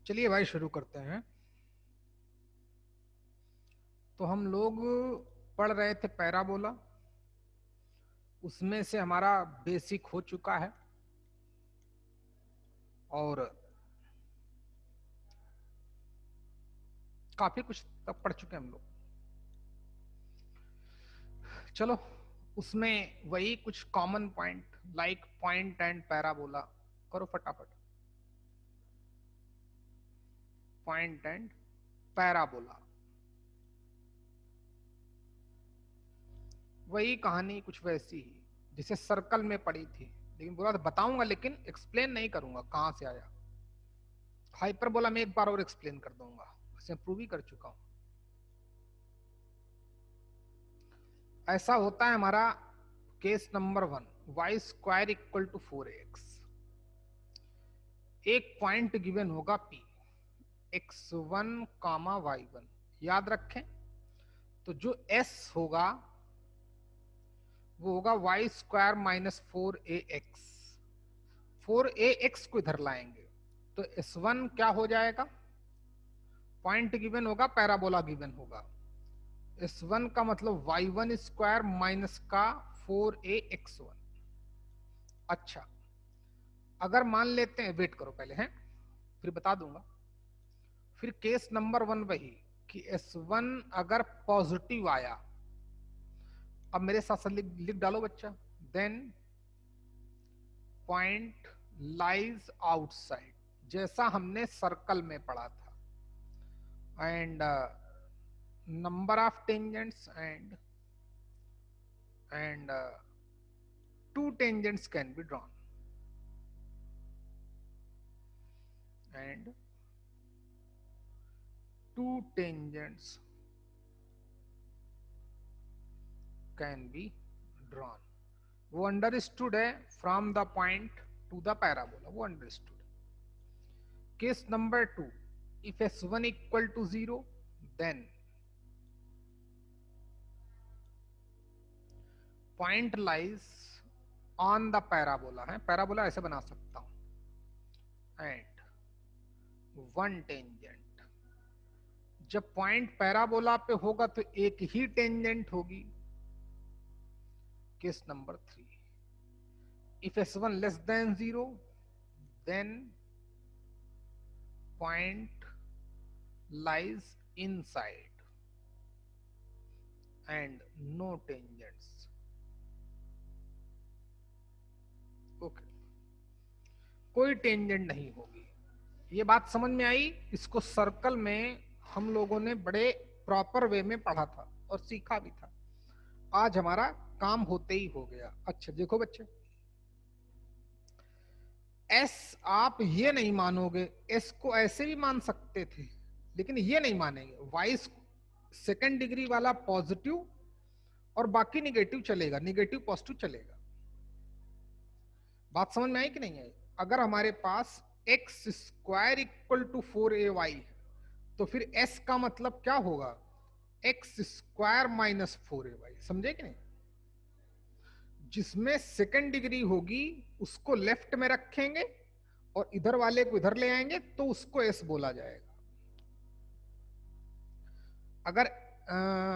चलिए भाई शुरू करते हैं। तो हम लोग पढ़ रहे थे पैराबोला, उसमें से हमारा बेसिक हो चुका है और काफी कुछ तक पढ़ चुके हैं हम लोग। चलो उसमें वही कुछ common point like point and parabola करो फटाफट। पॉइंट एंड पैराबोला, वही कहानी कुछ वैसी ही जिसे सर्कल में पढ़ी थी, लेकिन बोला तो बताऊंगा लेकिन एक्सप्लेन नहीं करूंगा कहां से आया। हाइपरबोला में एक बार और एक्सप्लेन कर दूंगा, वैसे प्रूव ही कर चुका हूं। ऐसा होता है हमारा case number 1, Y square equal to 4x। एक पॉइंट गिवन होगा P, x1 कामा y1। याद रखें तो जो s होगा वो होगा Y square minus 4ax। 4ax को इधर लाएंगे तो s1 क्या हो जाएगा, पॉइंट गिवन होगा, पैराबोला गिवन होगा। s1 का मतलब y1 स्क्वायर माइनस का 4ax1। अच्छा, अगर मान लेते हैं, वेट करो पहले हैं फिर बता दूंगा। फिर केस नंबर 1 वही कि S1 अगर पॉजिटिव आया, अब मेरे साथ साथ लिख डालो बच्चा, देन पॉइंट लाइज आउटसाइड, जैसा हमने सर्कल में पढ़ा था। And number of tangents and two tangents can be drawn and two tangents can be drawn। वो अंडरस्टूड है, from the point to the parabola, वो understood. Case number 2, if s1 equal to 0 then point lies on the parabola, है parabola ऐसे बना सकता हूं, and one tangent. जब point parabola पे होगा तो एक ही टेंजेंट होगी। Case number 3, if s1 less than 0 then point lies inside and no tangents। Okay, कोई टेंजेंट नहीं होगी। ये बात समझ में आई। इसको सर्कल में हम लोगों ने बड़े प्रॉपर वे में पढ़ा था और सीखा भी था। आज हमारा काम होते ही हो गया। अच्छा देखो बच्चे, एस आप ये नहीं मानोगे, एस को ऐसे भी मान सकते थे लेकिन ये नहीं मानेंगे। वाई सेकेंड डिग्री वाला पॉजिटिव और बाकी निगेटिव चलेगा, निगेटिव पॉजिटिव चलेगा। बात समझ में आई कि नहीं आई? अगर हमारे पास x square equal to 4ay तो फिर s का मतलब क्या होगा, एक्स स्क्वायर माइनस 4ay। समझे कि नहीं? जिसमें सेकेंड डिग्री होगी उसको लेफ्ट में रखेंगे और इधर वाले को इधर ले आएंगे तो उसको s बोला जाएगा। अगर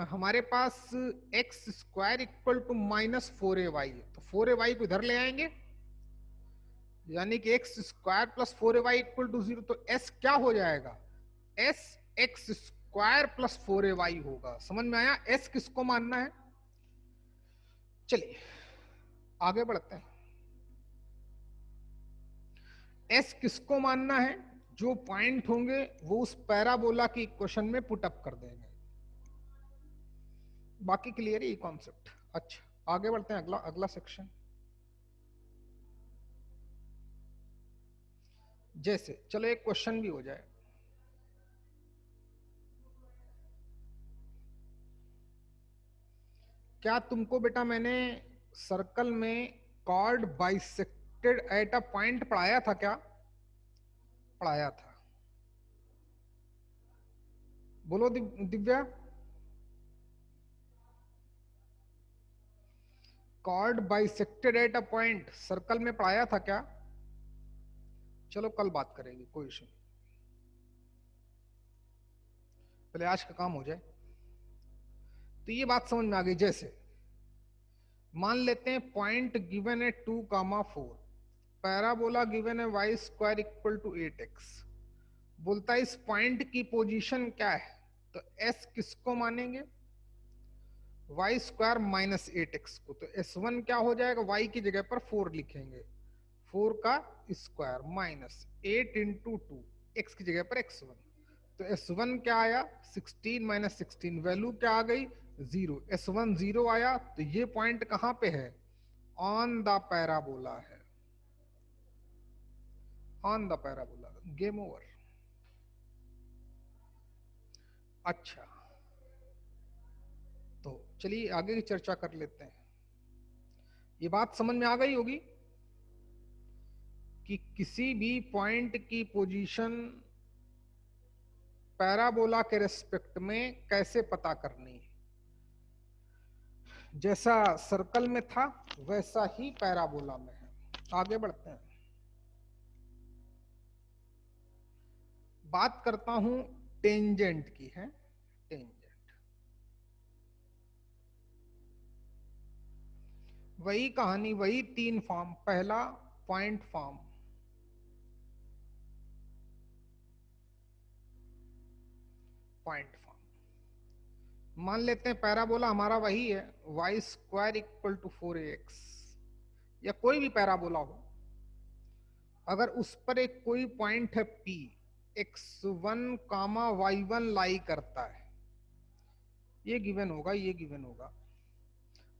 हमारे पास x square equal to minus 4ay है तो 4ay को इधर ले आएंगे, यानी कि X square plus 4ay equal to 0, तो s क्या हो जाएगा, s x square plus 4ay होगा। समझ में आया? s किसको मानना है? चलिए आगे बढ़ते हैं। s किसको मानना है? जो पॉइंट होंगे वो उस पैराबोला की इक्वेशन में पुट अप कर देंगे। बाकी क्लियर है ये कॉन्सेप्ट? अच्छा आगे बढ़ते हैं, अगला अगला सेक्शन। जैसे चलो एक क्वेश्चन भी हो जाए। क्या तुमको बेटा मैंने सर्कल में chord bisected at a point पढ़ाया था क्या? पढ़ाया था, बोलो Divya. Chord bisected at a point circle में पढ़ाया था क्या? चलो कल बात करेंगे, कोई इशू नहीं। पहले आज का काम हो जाए। तो ये बात समझ में आ गई। जैसे मान लेते हैं पॉइंट गिवन है 2,4, पैराबोला गिवन है y square equal to 8x। बोलता है इस पॉइंट की पोजीशन क्या है, तो s किसको मानेंगे, y स्क्वायर माइनस 8x को। तो s1 क्या हो जाएगा, y की जगह पर 4 लिखेंगे, 4 का स्क्वायर माइनस 8 इंटू 2, x की जगह पर x1। तो s1 क्या आया 16 माइनस 16, वैल्यू क्या आ गई 0, s1 0 आया। तो ये पॉइंट कहां पे है, ऑन द पैराबोला है, on the parabola. Game over. अच्छा, तो चलिए आगे की चर्चा कर लेते हैं। ये बात समझ में आ गई होगी कि किसी भी पॉइंट की पोजीशन पैराबोला के रेस्पेक्ट में कैसे पता करनी है। जैसा सर्कल में था वैसा ही पैराबोला में है। आगे बढ़ते हैं। बात करता हूं टेंजेंट की, है टेंजेंट। वही कहानी, वही 3 फॉर्म। पहला पॉइंट फॉर्म, पॉइंट फॉर्म मान लेते हैं पैराबोला हमारा वही है y square equal to 4ax, या कोई भी पैराबोला हो, अगर उस पर एक कोई पॉइंट है P, x1 कामा y1 लाई करता है, ये गिवन होगा, ये गिवन होगा,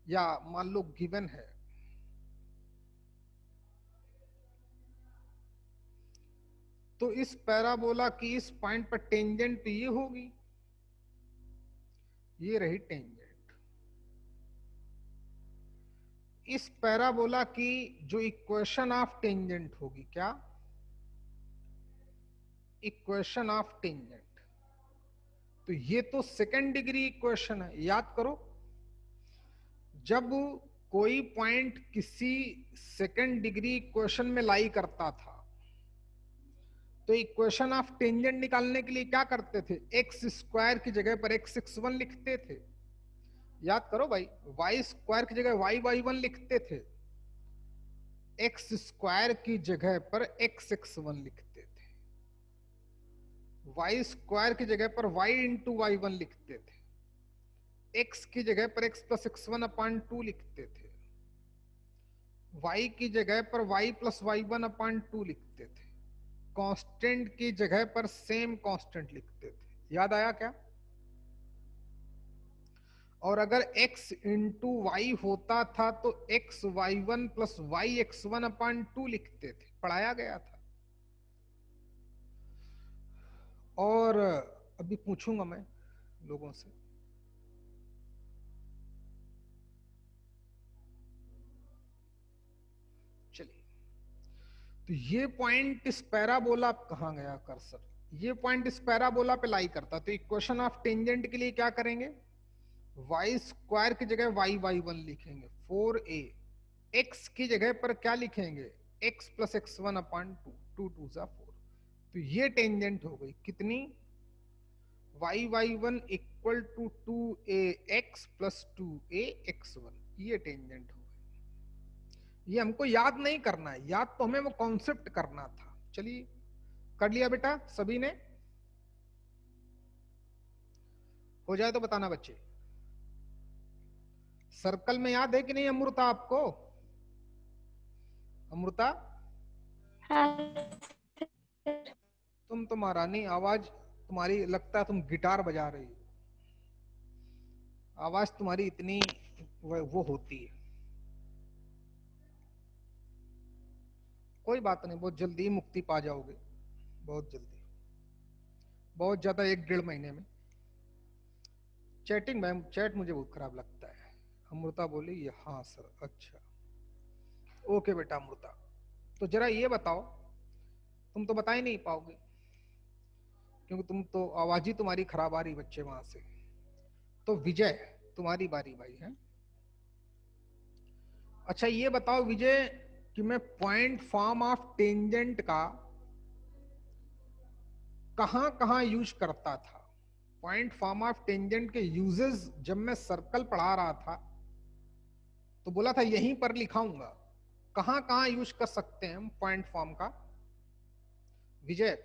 या मान लो गिवन है, तो इस पैराबोला की इस पॉइंट पर टेंजेंट ये होगी, ये रही टेंजेंट। इस पैराबोला की जो इक्वेशन ऑफ टेंजेंट होगी, क्या, इक्वेशन ऑफ टेंजेंट। तो ये तो सेकेंड डिग्री इक्वेशन है, याद करो। जब कोई पॉइंट किसी सेकेंड डिग्री इक्वेशन में लाई करता था, तो इक्वेशन ऑफ टेंजेंट निकालने के लिए क्या करते थे, एक्स स्क्वायर की जगह पर x1 लिखते थे। याद करो भाई, y स्क्वायर की जगह y1 लिखते थे, x स्क्वायर की जगह पर x1 लिखते थे, y स्क्वायर की जगह पर y इंटू y1 लिखते थे, x की जगह पर x प्लस x1 अपॉन 2 लिखते थे, y की जगह पर y प्लस y1 अपॉन 2 लिखते थे, कांस्टेंट की जगह पर सेम कांस्टेंट लिखते थे। याद आया क्या। और अगर x इंटू वाई होता था तो x y1 plus Y x1 upon 2 लिखते थे, पढ़ाया गया था। और अभी पूछूंगा मैं लोगों से, चलिए। तो ये पॉइंट इस पैराबोला, कहां गया कर्सर, ये पॉइंट इस पैराबोला पे लाई करता। तो इक्वेशन ऑफ टेंजेंट के लिए क्या करेंगे, y स्क्वायर की जगह y1 लिखेंगे, 4a, x की जगह पर क्या लिखेंगे, x प्लस x1 अपॉन 2, 2 2 4। तो ये टेंजेंट हो गई कितनी, y1 equal to 2ax plus 2ax1, ये टेंजेंट हो गई। ये हमको याद नहीं करना है, याद तो हमें वो कॉन्सेप्ट करना था। चलिए कर लिया बेटा सभी ने, हो जाए तो बताना बच्चे। सर्कल में याद है कि नहीं अमृता आपको, अमृता। हाँ। तुम तो महारानी, आवाज तुम्हारी लगता है तुम गिटार बजा रही हो, आवाज तुम्हारी इतनी वो होती है। कोई बात नहीं, बहुत जल्दी मुक्ति पा जाओगे, बहुत जल्दी, बहुत ज्यादा 1 डेढ़ महीने में। चैटिंग मैम, चैट मुझे बहुत खराब लगता है। अमृता बोली ये, हाँ सर, अच्छा ओके बेटा अमृता। तो जरा ये बताओ, तुम तो बता ही नहीं पाओगे क्योंकि तुम तो आवाज ही तुम्हारी खराब आ रही बच्चे वहां से। तो विजय तुम्हारी बारी भाई है। अच्छा ये बताओ विजय कि मैं पॉइंट फॉर्म ऑफ टेंजेंट का कहां कहां यूज करता था। पॉइंट फॉर्म ऑफ टेंजेंट के यूजेस जब मैं सर्कल पढ़ा रहा था तो बोला था यहीं पर लिखाऊंगा, कहां कहां यूज कर सकते हैं हम पॉइंट फॉर्म का। विजय,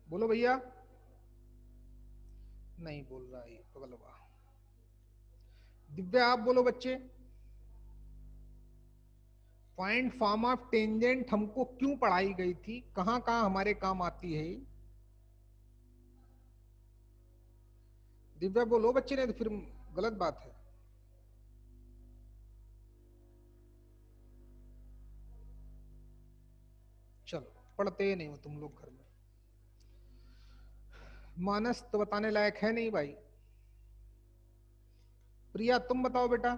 बोलो भैया। नहीं बोल रहा है पगलवा। दिव्या आप बोलो बच्चे। पॉइंट फॉर्म ऑफ टेंजेंट हमको क्यों पढ़ाई गई थी, कहां कहां हमारे काम आती है? दिव्या बोलो बच्चे, ने तो फिर गलत बात है। चलो, पढ़ते नहीं हो तुम लोग घर में। मानस तो बताने लायक है नहीं भाई। प्रिया तुम बताओ बेटा।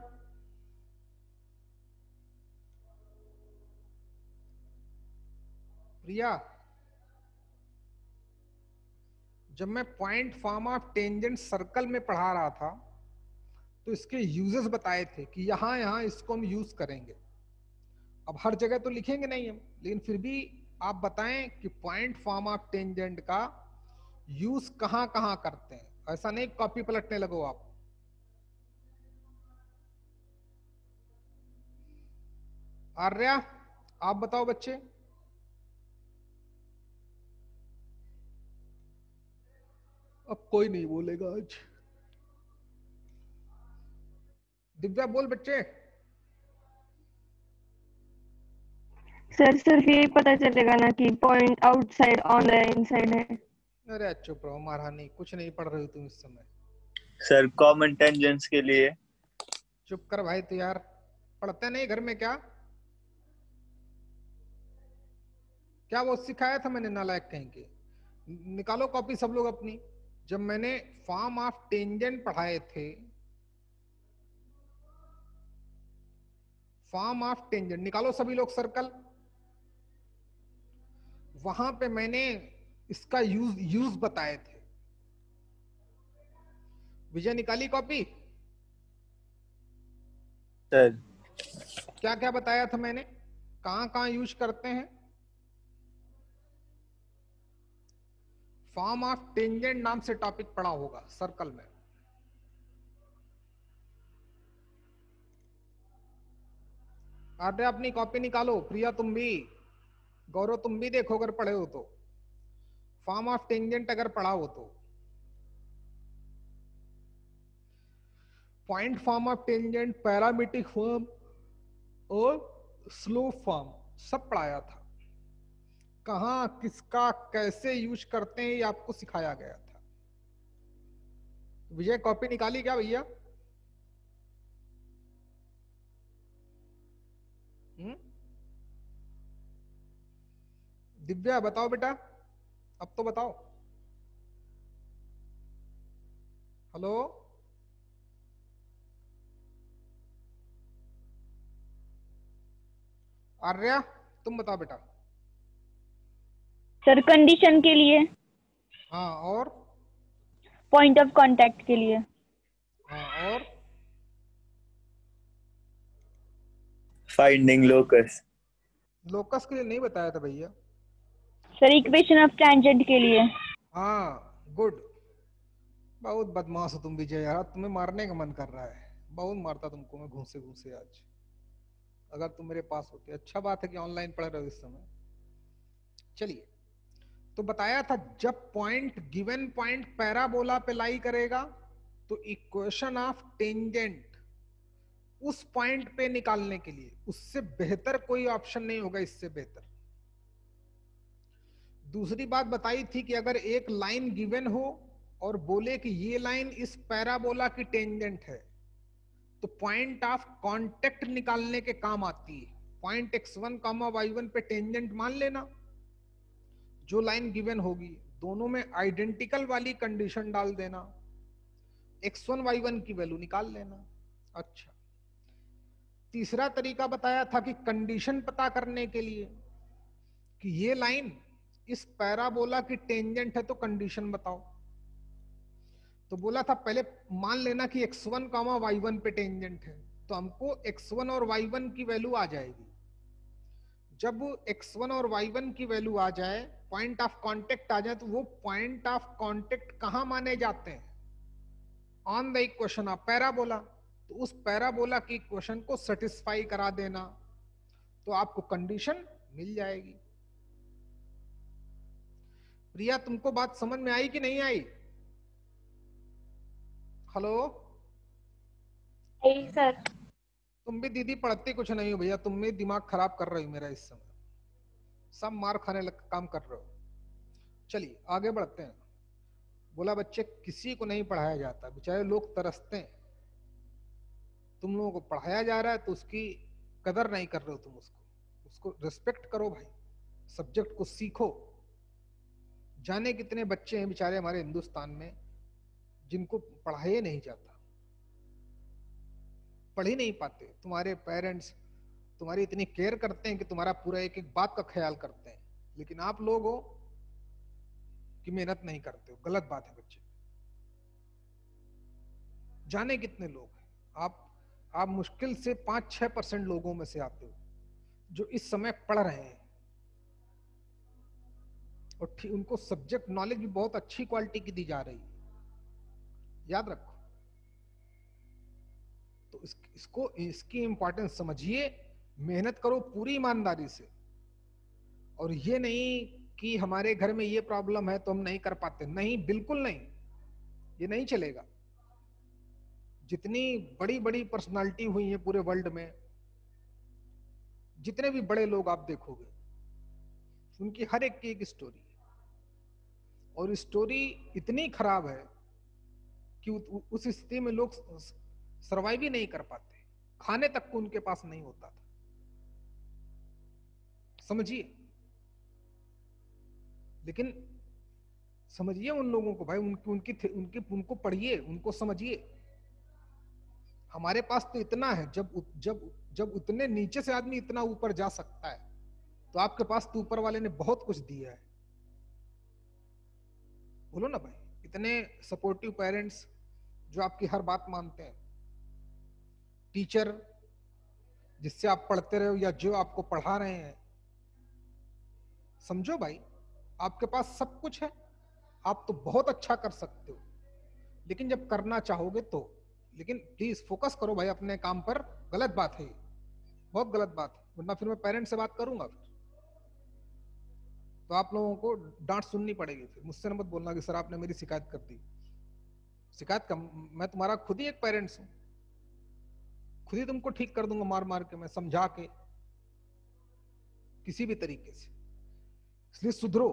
प्रिया, जब मैं point form of tangent circle में पढ़ा रहा था तो इसके यूजेस बताए थे कि यहां यहां इसको हम यूज करेंगे। अब हर जगह तो लिखेंगे नहीं हम, लेकिन फिर भी आप बताएं कि पॉइंट फॉर्म ऑफ टेंजेंट का यूज कहां कहां करते हैं। ऐसा नहीं कॉपी पलटने लगो आप। आर्या आप बताओ बच्चे। अब कोई नहीं बोलेगा आज। दिव्या बोल बच्चे। सर सिर्फ यही पता चलेगा ना कि पॉइंट आउटसाइड ऑन है इनसाइड है। अरे चुप रहो महारानी, कुछ नहीं पढ़ रहे हो तुम इस समय। सर कॉमन टेंजेंट्स के लिए। चुप कर भाई तो यार, पढ़ते नहीं घर में क्या? क्या वो सिखाया था मैंने नालायक कहीं के? निकालो कॉपी सब लोग अपनी। जब मैंने फॉर्म ऑफ टेंजेंट पढ़ाए थे, फॉर्म ऑफ टेंजेंट निकालो सभी लोग सर्कल। वहां पे मैंने इसका यूज बताए थे। विजय निकाली कॉपी? सर क्या क्या बताया था मैंने, कहां कहां यूज करते हैं? फॉर्म ऑफ टेंजेंट नाम से टॉपिक पढ़ा होगा सर्कल में। आद्या अपनी कॉपी निकालो, प्रिया तुम भी, गौरव तुम भी देखो अगर पढ़े हो तो, फॉर्म ऑफ टेंजेंट अगर पढ़ा हो तो। Point form of tangent, parametric form और स्लोप फॉर्म सब पढ़ाया था। कहां किसका कैसे यूज करते हैं ये आपको सिखाया गया था। विजय कॉपी निकाली क्या भैया? दिव्या बताओ बेटा, अब तो बताओ। हेलो आर्या तुम बताओ बेटा। सर कंडीशन के लिए। हाँ और? पॉइंट ऑफ कांटेक्ट के लिए। हाँ और? Finding locus. लोकस के लिए नहीं बताया था भैया। सर इक्वेशन ऑफ टेंजेंट के लिए। हाँ गुड। बहुत बदमाश हो तुम विजय यार, तुम्हें मारने का मन कर रहा है। बहुत मारता तुमको मैं घूसे घूसे आज, अगर तुम मेरे पास होते। अच्छा बात है कि ऑनलाइन पढ़ रहे हो इस समय। चलिए, तो बताया था जब पॉइंट गिवन पॉइंट पैराबोला पे लाई करेगा तो इक्वेशन ऑफ टेंजेंट उस पॉइंट पे निकालने के लिए, उससे बेहतर कोई ऑप्शन नहीं होगा, इससे बेहतर। दूसरी बात बताई थी कि अगर एक लाइन गिवन हो और बोले कि ये लाइन इस पैराबोला की टेंजेंट है तो पॉइंट ऑफ कांटेक्ट निकालने के काम आती है। पॉइंट x1 y1 पे टेंजेंट मान लेना, जो लाइन गिवन होगी दोनों में आइडेंटिकल वाली कंडीशन डाल देना, x1 y1 की वैल्यू निकाल लेना। अच्छा, तीसरा तरीका बताया था कि कंडीशन पता करने के लिए कि ये लाइन इस पैराबोला की टेंजेंट है तो कंडीशन बताओ। तो बोला था पहले मान लेना कि x1 y1 पे टेंजेंट है, तो हमको x1 और y1 की वैल्यू आ जाएगी। जब x1 और y1 की वैल्यू आ जाए, पॉइंट ऑफ कांटेक्ट आ जाए, तो वो पॉइंट ऑफ कांटेक्ट कहां माने जाते हैं? On the equation of parabola. तो उस पैराबोला की इक्वेशन को सेटिस्फाई करा देना, तो आपको कंडीशन मिल जाएगी। प्रिया, तुमको बात समझ में आई कि नहीं आई? Hello sir. तुम भी दीदी पढ़ती कुछ नहीं हो भैया, तुम भी दिमाग खराब कर रही हो मेरा इस समय, सब मार खाने लग काम कर रहे हो। चलिए आगे बढ़ते हैं। बोला बच्चे किसी को नहीं पढ़ाया जाता, बेचारे लोग तरसते हैं, तुम लोगों को पढ़ाया जा रहा है तो उसकी कदर नहीं कर रहे हो तुम, उसको रिस्पेक्ट करो भाई, सब्जेक्ट को सीखो। जाने कितने बच्चे हैं बेचारे हमारे हिंदुस्तान में जिनको पढ़ाया नहीं जाता, पढ़ ही नहीं पाते। तुम्हारे पेरेंट्स तुम्हारी इतनी केयर करते हैं कि तुम्हारा पूरा एक एक बात का ख्याल करते हैं, लेकिन आप लोग हो कि मेहनत नहीं करते हो। गलत बात है बच्चे। जाने कितने लोग हैं, आप मुश्किल से 5-6% लोगों में से आते हो जो इस समय पढ़ रहे हैं, और उनको सब्जेक्ट नॉलेज भी बहुत अच्छी क्वालिटी की दी जा रही है, याद रखो। तो इसकी इंपॉर्टेंस समझिए, मेहनत करो पूरी ईमानदारी से। और ये नहीं कि हमारे घर में ये प्रॉब्लम है तो हम नहीं कर पाते, नहीं, बिल्कुल नहीं, ये नहीं चलेगा। जितनी बड़ी बड़ी पर्सनालिटी हुई है पूरे वर्ल्ड में, जितने भी बड़े लोग आप देखोगे, उनकी हर एक की एक स्टोरी है, और स्टोरी इतनी खराब है कि उस स्थिति में लोग सरवाइव ही नहीं कर पाते, खाने तक को उनके पास नहीं होता था, समझिए। लेकिन समझिए उन लोगों को भाई, उनको पढ़िए, उनको समझिए। हमारे पास तो इतना है, जब उतने नीचे से आदमी इतना ऊपर जा सकता है, तो आपके पास तो ऊपर वाले ने बहुत कुछ दिया है। बोलो ना भाई, इतने सपोर्टिव पेरेंट्स जो आपकी हर बात मानते हैं, टीचर जिससे आप पढ़ते रहे हो या जो आपको पढ़ा रहे हैं, समझो भाई आपके पास सब कुछ है, आप तो बहुत अच्छा कर सकते हो, लेकिन जब करना चाहोगे तो। लेकिन प्लीज फोकस करो भाई अपने काम पर। गलत बात है, बहुत गलत बात है, वरना फिर मैं पेरेंट्स से बात करूंगा, फिर तो आप लोगों को डांट सुननी पड़ेगी, फिर मुझसे मत बोलना कि सर आपने मेरी शिकायत कर दी। शिकायत का मैं तुम्हारा खुद ही एक पेरेंट्स हूं, खुद ही तुमको ठीक कर दूंगा मार मार के, मैं समझा के किसी भी तरीके से। इसलिए सुधरो।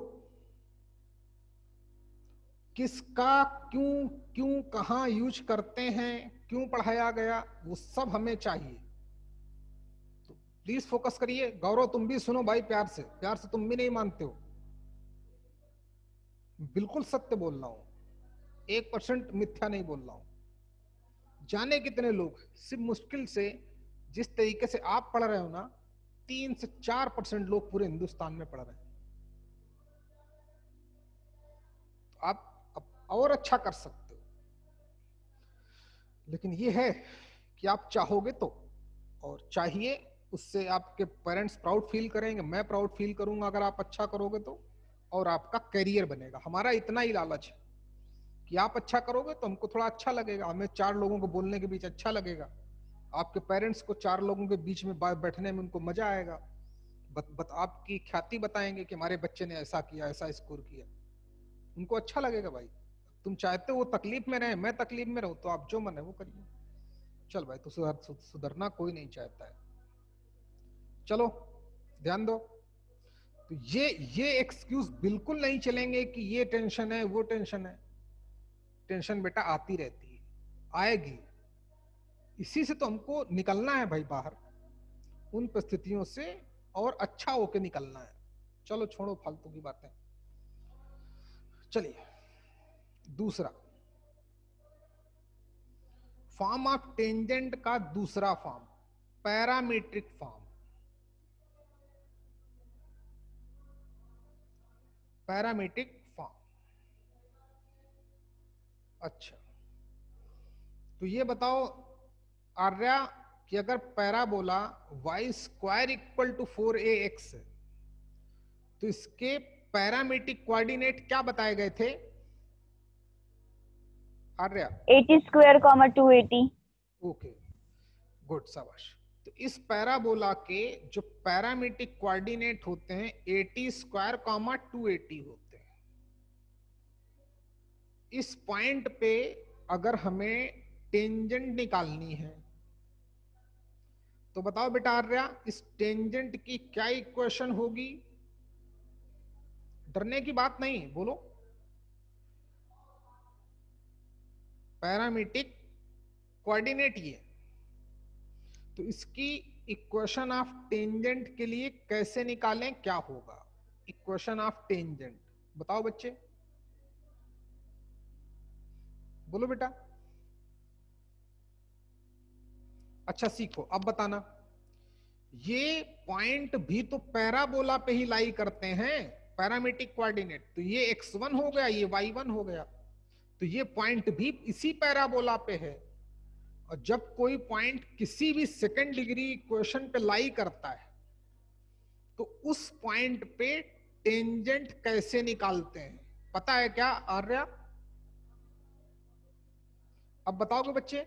किसका क्यों क्यों कहां यूज करते हैं, क्यों पढ़ाया गया, वो सब हमें चाहिए। तो प्लीज फोकस करिए। गौरव तुम भी सुनो भाई, प्यार से, प्यार से, तुम भी नहीं मानते हो, बिल्कुल सत्य बोल रहा हूं, 1% मिथ्या नहीं बोल रहा हूं। जाने कितने लोग सिर्फ मुश्किल से जिस तरीके से आप पढ़ रहे हो ना, 3 से 4% लोग पूरे हिंदुस्तान में पढ़ रहे हैं। तो आप और अच्छा कर सकते हो, लेकिन ये है कि आप चाहोगे तो, और चाहिए, उससे आपके पेरेंट्स प्राउड फील करेंगे, मैं प्राउड फील करूंगा अगर आप अच्छा करोगे तो, और आपका करियर बनेगा। हमारा इतना ही लालच है कि आप अच्छा करोगे तो हमको थोड़ा अच्छा लगेगा, हमें 4 लोगों को बोलने के बीच अच्छा लगेगा, आपके पेरेंट्स को 4 लोगों के बीच में बैठने में उनको मजा आएगा, आपकी ख्याति बताएंगे कि हमारे बच्चे ने ऐसा किया, ऐसा स्कोर किया, उनको अच्छा लगेगा भाई। तुम चाहते हो वो तकलीफ में रहे, मैं तकलीफ में रहूं, तो आप जो मन है वो करिए। चल भाई, तो सुधरना कोई नहीं चाहता है, चलो ध्यान दो। तो ये एक्सक्यूज बिल्कुल नहीं चलेंगे कि ये टेंशन है वो टेंशन है। टेंशन बेटा आती रहती है, आएगी, इसी से तो हमको निकलना है भाई बाहर, उन परिस्थितियों से, और अच्छा होके निकलना है। चलो छोड़ो फालतू की बातें, चलिए दूसरा, फॉर्म ऑफ टेंजेंट का दूसरा form, parametric form. Parametric form, अच्छा तो ये बताओ आर्या, कि अगर parabola y square equal to 4ax है तो इसके पैरामीट्रिक कोऑर्डिनेट क्या बताए गए थे आर्या? 80 स्क्वायर, 280। ओके, गुड, शाबाश। तो इस पैराबोला के जो पैरामीट्रिक कोऑर्डिनेट होते हैं 80 स्क्वायर 280 होते हैं। इस पॉइंट पे अगर हमें टेंजेंट निकालनी है तो बताओ बेटा आर्या, इस टेंजेंट की क्या इक्वेशन होगी? डरने की बात नहीं, बोलो। पैरामीट्रिक कोऑर्डिनेट ये, तो इसकी इक्वेशन ऑफ टेंजेंट के लिए कैसे निकालें, क्या होगा इक्वेशन ऑफ टेंजेंट? बताओ बच्चे, बोलो बेटा। अच्छा सीखो, अब बताना। ये पॉइंट भी तो पैराबोला पे ही लाई करते हैं, पैरामीट्रिक कोऑर्डिनेट। तो ये x1 हो गया, ये y1 हो गया, तो ये पॉइंट भी इसी पैराबोला पे है। और जब कोई पॉइंट किसी भी सेकंड डिग्री इक्वेशन पे लाई करता है तो उस पॉइंट पे टेंजेंट कैसे निकालते हैं, पता है क्या आर्या? अब बताओगे बच्चे।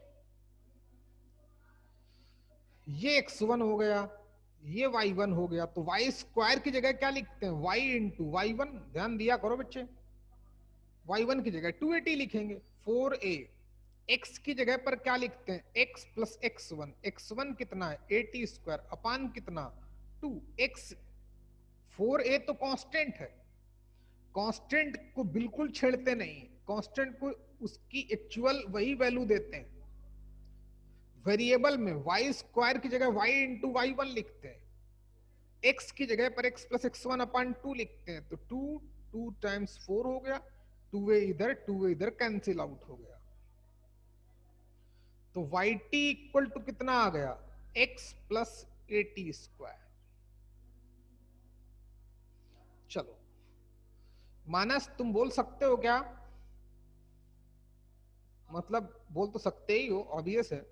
ये x1 हो गया, ये y1 हो गया, तो y स्क्वायर की जगह क्या लिखते हैं? y into y1। ध्यान दिया करो बच्चे, y1 की जगह 280 लिखेंगे। 4a x की जगह पर क्या लिखते हैं? x plus x1। x1 कितना है? 80 स्क्वायर अपान कितना? 2x। 4a तो कांस्टेंट है, कांस्टेंट को बिल्कुल छेड़ते नहीं, कांस्टेंट को उसकी एक्चुअल वही वैल्यू देते हैं। वेरिएबल में y स्क्वायर की जगह y इंटू y1 लिखते हैं, x की जगह पर x प्लस x1 अपान 2 लिखते हैं। तो 2 टाइम्स 4 हो गया, 2a इधर कैंसिल आउट हो गया। तो yt इक्वल टू कितना आ गया? x plus 80 square. चलो मानस, तुम बोल सकते हो क्या? मतलब बोल तो सकते ही हो, ऑब्वियस है,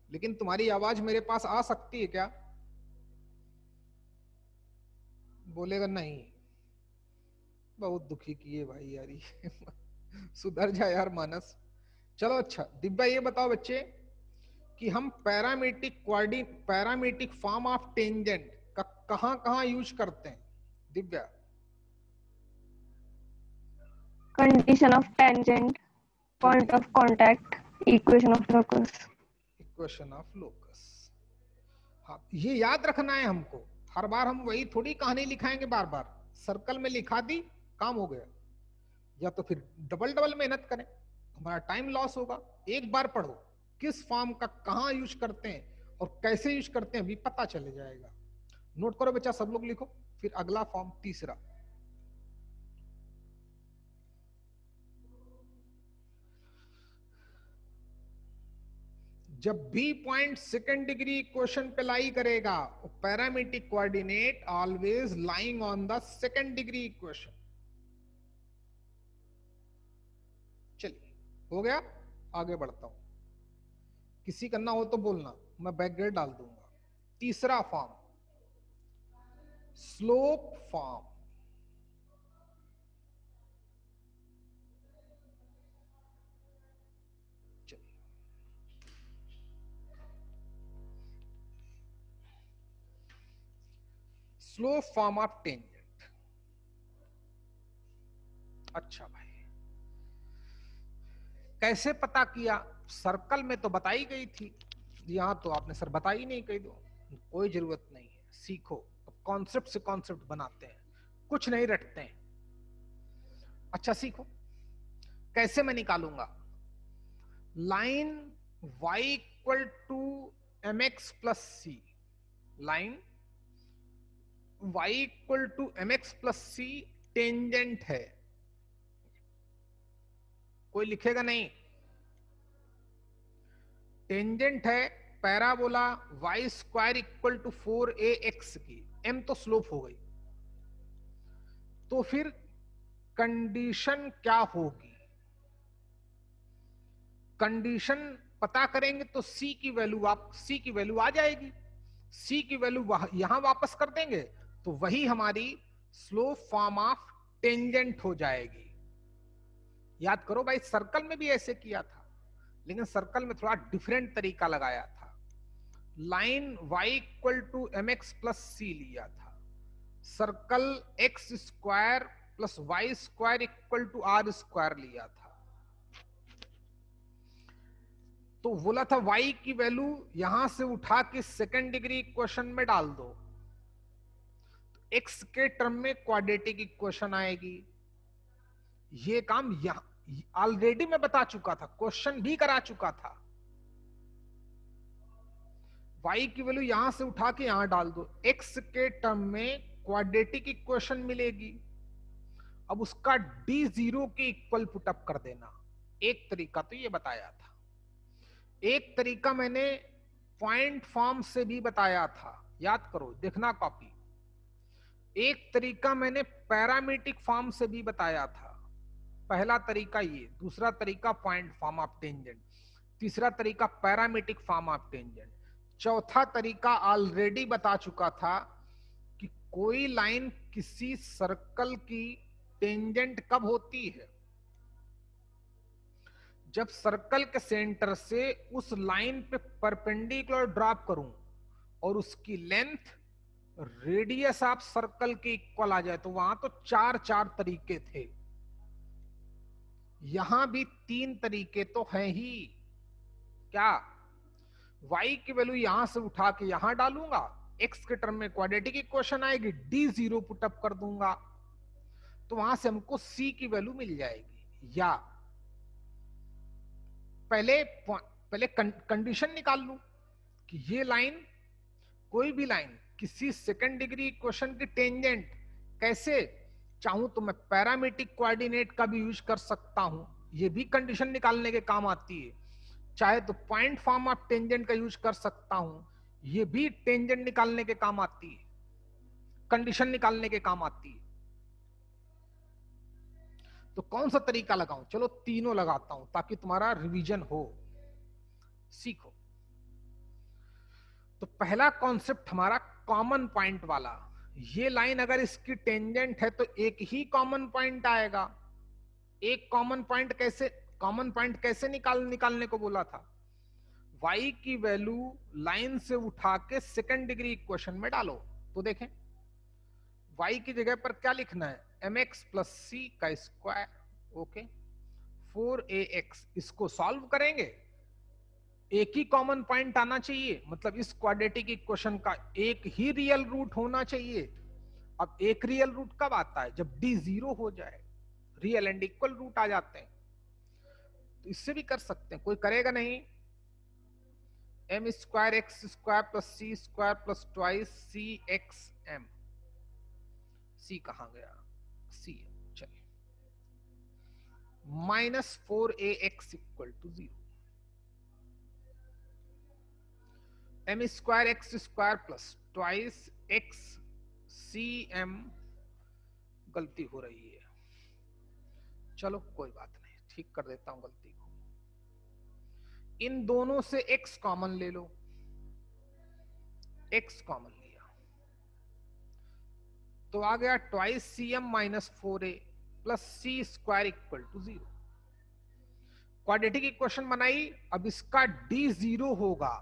लेकिन तुम्हारी आवाज मेरे पास आ सकती है क्या? बोलेगा नहीं, बहुत दुखी किए भाई यार ये सुधर जा यार मानस। चलो अच्छा दिव्या, ये बताओ बच्चे कि हम पैरामीट्रिक फॉर्म ऑफ टेंजेंट का कहां कहां यूज करते हैं? Divya. Condition of tangent, point of contact, equation of locus. Equation of locus. हाँ, ये याद रखना है हमको। हर बार हम वही थोड़ी कहानी लिखाएंगे बार बार। सर्कल में लिखा दी, काम हो गया। या तो फिर डबल डबल मेहनत करें, हमारा टाइम लॉस होगा। एक बार पढ़ो, किस फॉर्म का कहां यूज करते हैं और कैसे यूज करते हैं भी पता चले जाएगा। नोट करो बच्चा, सब लोग लिखो। फिर अगला फॉर्म, तीसरा। जब भी पॉइंट सेकंड डिग्री इक्वेशन पे लाई करेगा, parametric coordinate always lying on the second degree equation. चलिए हो गया, आगे बढ़ता हूं। किसी करना हो तो बोलना, मैं बैकग्राउंड डाल दूंगा। तीसरा form, slope form. Slope form of tangent. अच्छा भाई, कैसे पता किया? सर्कल में तो बताई गई थी, यहां तो आपने सर बताई नहीं कही। दो कोई जरूरत नहीं है, सीखो। अब कॉन्सेप्ट से कॉन्सेप्ट बनाते हैं, कुछ नहीं रटते हैं। अच्छा सीखो, कैसे मैं निकालूंगा? Line y equal to mx plus C, line y equal to mx plus C tangent है। कोई लिखेगा नहीं, टेंजेंट है parabola y square equal to 4ax की। m तो स्लोप हो गई, तो फिर कंडीशन क्या होगी? कंडीशन पता करेंगे तो सी की वैल्यू आ जाएगी। सी की वैल्यू यहां वापस कर देंगे तो वही हमारी स्लोप फॉर्म ऑफ टेंजेंट हो जाएगी। याद करो भाई, सर्कल में भी ऐसे किया था, लेकिन सर्कल में थोड़ा डिफरेंट तरीका लगाया था। Line y equal to m x plus c लिया था, circle x square plus y square equal to r square लिया था। तो बोला था y की वैल्यू यहां से उठा के सेकेंड डिग्री इक्वेशन में डाल दो, तो x के टर्म में क्वाड्रेटिक इक्वेशन आएगी। ये काम ऑलरेडी मैं बता चुका था, क्वेश्चन भी करा चुका था। y की वैल्यू यहां से उठा के यहां डाल दो, x के टर्म में क्वाड्रेटिक इक्वेशन मिलेगी। अब उसका d0 के इक्वल पुटअप कर देना। एक तरीका तो ये बताया था, एक तरीका मैंने पॉइंट फॉर्म से भी बताया था, याद करो, देखना कॉपी। एक तरीका मैंने पैरामीट्रिक फॉर्म से भी बताया था। पहला तरीका ये, दूसरा तरीका पॉइंट फॉर्म ऑफ टेंजेंट, तीसरा तरीका पैरामीट्रिक फॉर्म ऑफ टेंजेंट, चौथा तरीका ऑलरेडी बता चुका था कि कोई लाइन किसी सर्कल की टेंजेंट कब होती है, जब सर्कल के सेंटर से उस लाइन पे परपेंडिकुलर ड्रॉप करूं और उसकी लेंथ रेडियस ऑफ सर्कल के इक्वल आ जाए। तो वहां तो चार तरीके थे, यहां भी 3 तरीके तो हैं ही। क्या? y की वैल्यू यहां से उठा के यहां डालूंगा, x के टर्म में क्वाड्रेटिक इक्वेशन आएगी, d0 पुटअप कर दूंगा, तो वहां से हमको c की वैल्यू मिल जाएगी। या पहले कंडीशन निकाल लूं कि ये लाइन, कोई भी लाइन किसी सेकंड डिग्री इक्वेशन की टेंजेंट कैसे, चाहूं तो मैं पैरामीट्रिक कोऑर्डिनेट का भी यूज कर सकता हूं, ये भी कंडीशन निकालने के काम आती है। चाहे तो पॉइंट फॉर्म ऑफ टेंजेंट का यूज कर सकता हूं, ये भी टेंजेंट निकालने के काम आती है, कंडीशन निकालने के काम आती है। तो कौन सा तरीका लगाऊं? चलो तीनों लगाता हूं ताकि तुम्हारा रिवीजन हो, सीखो। तो पहला कॉन्सेप्ट हमारा कॉमन पॉइंट वाला, ये लाइन अगर इसकी टेंजेंट है तो एक ही कॉमन पॉइंट आएगा। एक कॉमन पॉइंट कैसे निकालने को बोला था? y की वैल्यू लाइन से उठा के सेकंड डिग्री इक्वेशन में डालो। तो देखें, y की जगह पर क्या लिखना है? mx प्लस सी का स्क्वायर, ओके, 4ax। इसको सॉल्व करेंगे, एक ही कॉमन पॉइंट आना चाहिए, मतलब इस क्वाड्रेटिक इक्वेशन का एक ही रियल रूट होना चाहिए। अब एक रियल रूट कब आता है? जब d0 हो जाए, रियल एंड इक्वल रूट आ जाते हैं। तो इससे भी कर सकते हैं, कोई करेगा नहीं। m square x square plus C square plus twice C x M. सी कहां गया? सी, चलिए, -4ax equal to 0। m square x square plus twice x C M. गलती हो रही है, चलो कोई बात नहीं, ठीक कर देता हूं गलती को। इन दोनों से x कॉमन ले लो, x कॉमन लिया तो आ गया twice C M minus 4a plus C square equal to 0। Quadratic equation बनाई, अब इसका d0 होगा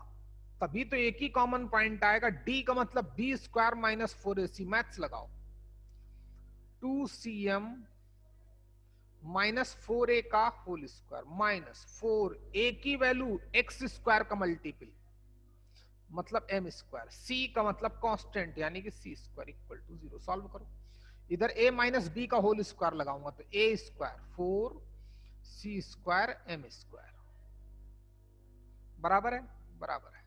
तभी तो एक ही कॉमन पॉइंट आएगा। d का मतलब b square minus 4ac, maths लगाओ, 2cm माइनस 4a का होल स्क्वायर माइनस 4a की वैल्यू x स्क्वायर का मल्टीपल मतलब m स्क्वायर, c का मतलब कांस्टेंट यानी कि c square equal to 0। Solve करो, इधर a माइनस b का होल स्क्वायर लगाऊंगा तो a square 4c square m square बराबर है, बराबर है,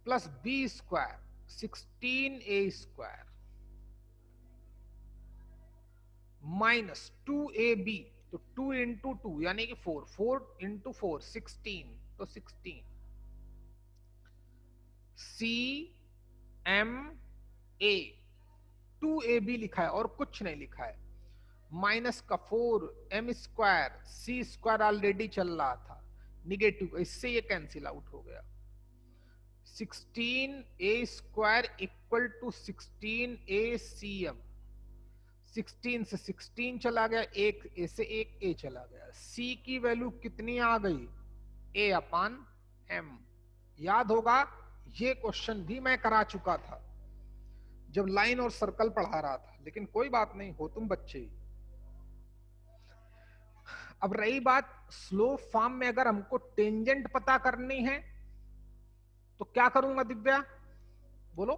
plus b square 16a square minus 2ab, तो 2 इंटू 2 यानी कि 4, 4 इंटू 4 16, तो 16 CMA, 2ab लिखा है और कुछ नहीं लिखा है, माइनस का 4 m square, c square already चल रहा था, निगेटिव, इससे ये कैंसिल आउट हो गया। 16a² इक्वल टू 16acm, 16 से 16 चला गया, एक ए से एक ए चला गया। c की वैल्यू कितनी आ गई? a/m। याद होगा ये क्वेश्चन भी मैं करा चुका था जब लाइन और सर्कल पढ़ा रहा था, लेकिन कोई बात नहीं, हो तुम बच्चे ही। अब रही बात स्लोप फॉर्म में, अगर हमको टेंजेंट पता करनी है तो क्या करूंगा दिव्या, बोलो?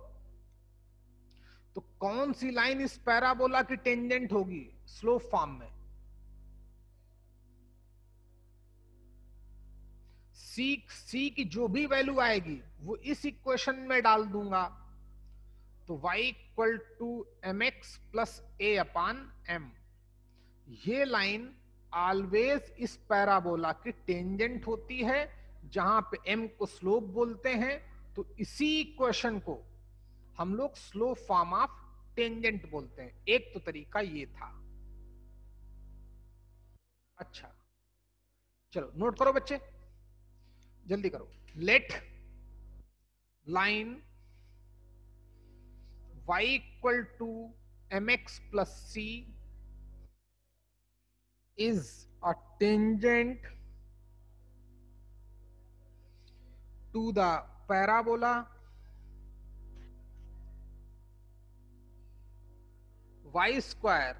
तो कौन सी लाइन इस पैराबोला की टेंजेंट होगी स्लोप फॉर्म में? सी की जो भी वैल्यू आएगी वो इस इक्वेशन में डाल दूंगा। तो y equal to mx plus a/m, ये लाइन ऑलवेज इस पैराबोला की टेंजेंट होती है, जहां पे m को स्लोप बोलते हैं। तो इसी इक्वेशन को हम लोग स्लोप फॉर्म ऑफ टेंजेंट बोलते हैं। एक तो तरीका ये था। अच्छा चलो नोट करो बच्चे, जल्दी करो। Let line y equal to mx plus c is a tangent to the parabola y square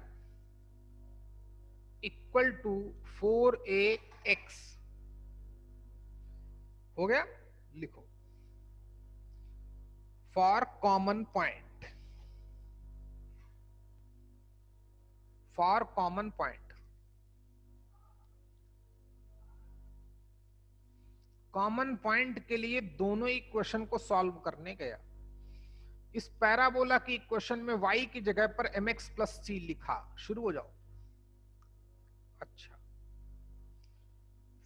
equal to 4ax। हो गया? लिखो for common point, for common point, common point के लिए दोनों इक्वेशन को सॉल्व करने गया। इस पैराबोला की इक्वेशन में y की जगह पर mx प्लस c लिखा। शुरू हो जाओ। अच्छा,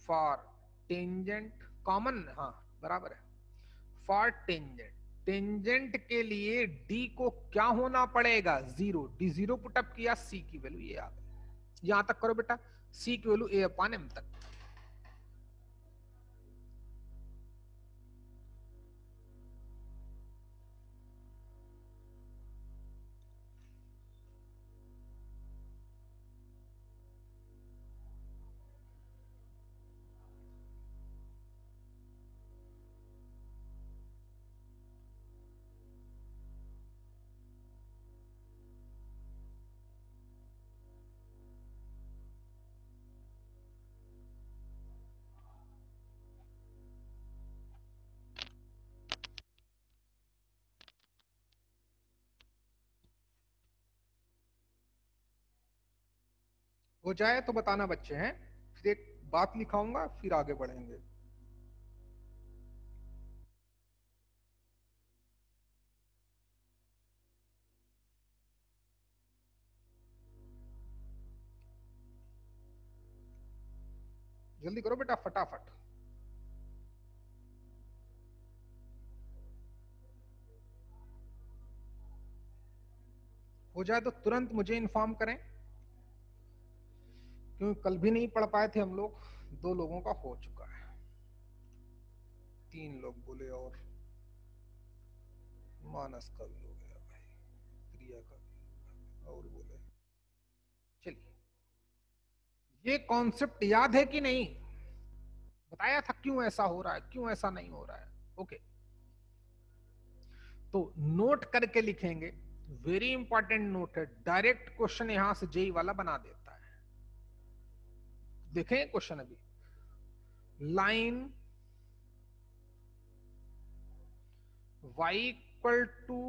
फॉर टेंजेंट कॉमन, हाँ बराबर है। फॉर टेंजेंट, टेंजेंट के लिए d को क्या होना पड़ेगा? 0। d 0 पुटअप किया, c की वैल्यू ये आ गई। यहां तक करो बेटा, c की वैल्यू a/m तक। हो जाए तो बताना बच्चे हैं, फिर एक बात लिखाऊंगा, फिर आगे बढ़ेंगे। जल्दी करो बेटा फटाफट। हो जाए तो तुरंत मुझे इन्फॉर्म करें, क्योंकि कल भी नहीं पढ़ पाए थे हम लोग। 2 लोगों का हो चुका है, 3 लोग बोले, और मानस का भी हो गया भाई, प्रिया का भी, और बोले। चलिए, ये कॉन्सेप्ट याद है कि नहीं? बताया था क्यों ऐसा हो रहा है, क्यों ऐसा नहीं हो रहा है। ओके, तो नोट करके लिखेंगे। वेरी इंपॉर्टेंट नोट है, डायरेक्ट क्वेश्चन यहां से जेई वाला बना देता है। देखें क्वेश्चन अभी, line y equal to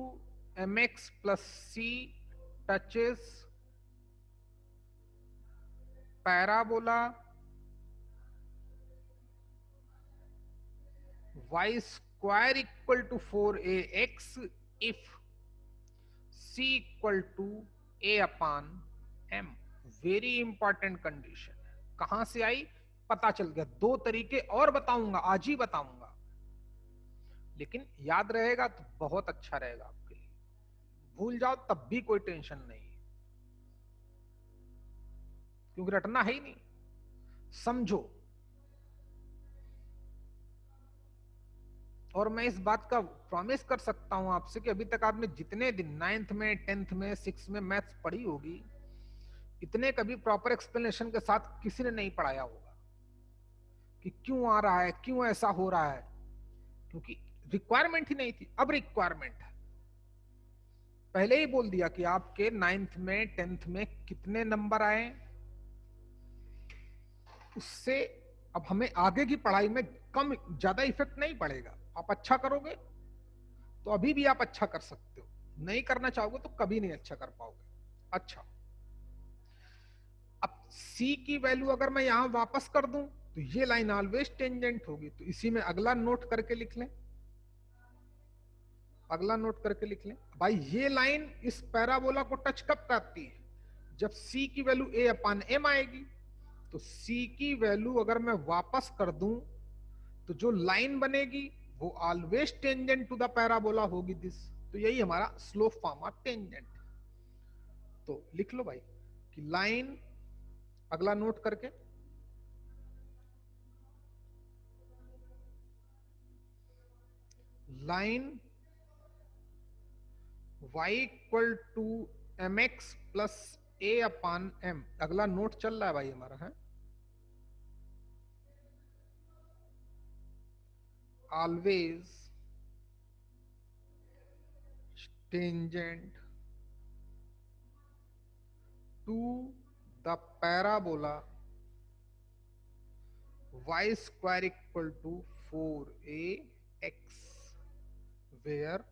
mx plus c touches parabola y square equal to 4ax if c equal to a/m। Very important condition है। कहां से आई पता चल गया। 2 तरीके और बताऊंगा, आज ही बताऊंगा, लेकिन याद रहेगा तो बहुत अच्छा रहेगा आपके लिए। भूल जाओ तब भी कोई टेंशन नहीं, क्योंकि रटना है ही नहीं। समझो, और मैं इस बात का प्रॉमिस कर सकता हूं आपसे कि अभी तक आपने जितने दिन 9th में 10th में 6th में मैथ्स पढ़ी होगी, इतने कभी प्रॉपर एक्सप्लेनेशन के साथ किसी ने नहीं पढ़ाया होगा कि क्यों आ रहा है, क्यों ऐसा हो रहा है, क्योंकि रिक्वायरमेंट ही नहीं थी। अब रिक्वायरमेंट है। पहले ही बोल दिया कि आपके 9th में 10th में कितने नंबर आए, उससे अब हमें आगे की पढ़ाई में कम ज्यादा इफेक्ट नहीं पड़ेगा। आप अच्छा करोगे तो अभी भी आप अच्छा कर सकते हो, नहीं करना चाहोगे तो कभी नहीं अच्छा कर पाओगे। अच्छा, अब C की वैल्यू अगर मैं यहां वापस कर दूं तो ये लाइन ऑलवेज टेंजेंट होगी, तो इसी में अगला नोट करके लिख लें, अगला नोट करके लिख लें। भाई ये लाइन इस पैराबोला को टच कब करती है? जब C की वैल्यू A/M आएगी। तो C की वैल्यू अगर मैं वापस कर दूं तो जो लाइन बनेगी वो always tangent to the parabola होगी दिस। तो यही हमारा स्लोप फॉर्म ऑफ टेंजेंट। तो लिख लो भाई कि लाइन, अगला नोट करके, line y equal to mx plus A/M। अगला नोट चल रहा है भाई हमारा, है always tangent to the parabola y square equal to 4ax where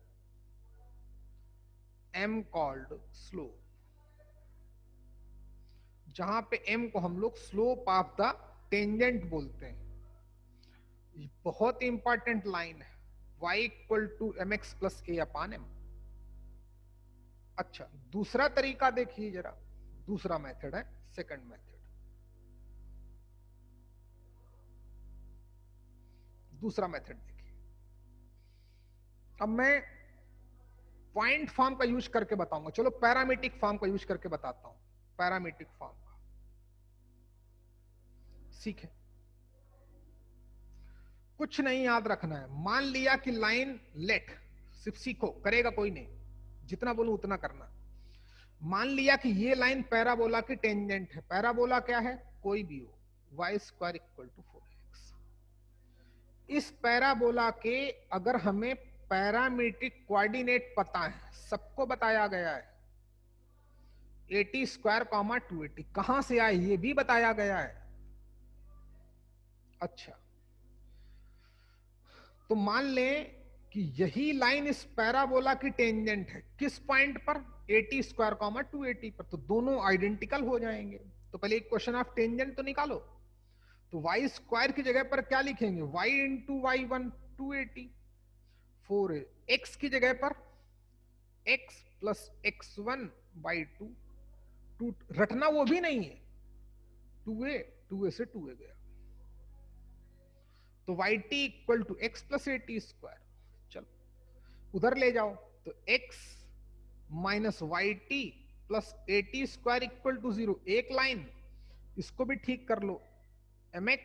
m called slope। जहां पे m को हम लोग स्लोप ऑफ द टेंजेंट बोलते हैं। बहुत इंपॉर्टेंट लाइन है, y equal to mx plus A/M। अच्छा, दूसरा तरीका देखिए जरा, दूसरा मेथड है, सेकंड मेथड। दूसरा मेथड देखिए। अब मैं पॉइंट फॉर्म का यूज करके बताऊंगा। चलो पैरामीट्रिक फॉर्म का यूज करके बताता हूं, पैरामीट्रिक फॉर्म का। सीखे, कुछ नहीं याद रखना है। मान लिया कि लाइन लेट, सिर्फ सीखो, करेगा कोई नहीं, जितना बोलूं उतना करना। मान लिया कि ये लाइन पैराबोला की टेंजेंट है। पैराबोला क्या है? कोई भी हो, y square equal to 4x। इस पैराबोला के अगर हमें पैरामीट्रिक कोऑर्डिनेट पता है, सबको बताया गया है, 80 स्क्वायर कॉमा 280 कहां से आए ये भी बताया गया है। अच्छा, तो मान लें कि यही लाइन इस पैराबोला की टेंजेंट है। किस पॉइंट पर? 80 स्क्वायर कॉमा 280 पर। तो दोनों आइडेंटिकल हो जाएंगे। तो पहले इक्वेशन ऑफ टेंजेंट तो निकालो। तो y स्क्वायर की जगह पर क्या लिखेंगे? y इंटू y1 280, 4 x की जगह पर x प्लस x1 बाई 2 रटना वो भी नहीं है, 2a से 2a गया। तो yt equal to x plus 80 square. चलो उधर ले जाओ, तो x minus yt plus 80 square equal to 0। एक लाइन, इसको भी ठीक कर लो, mx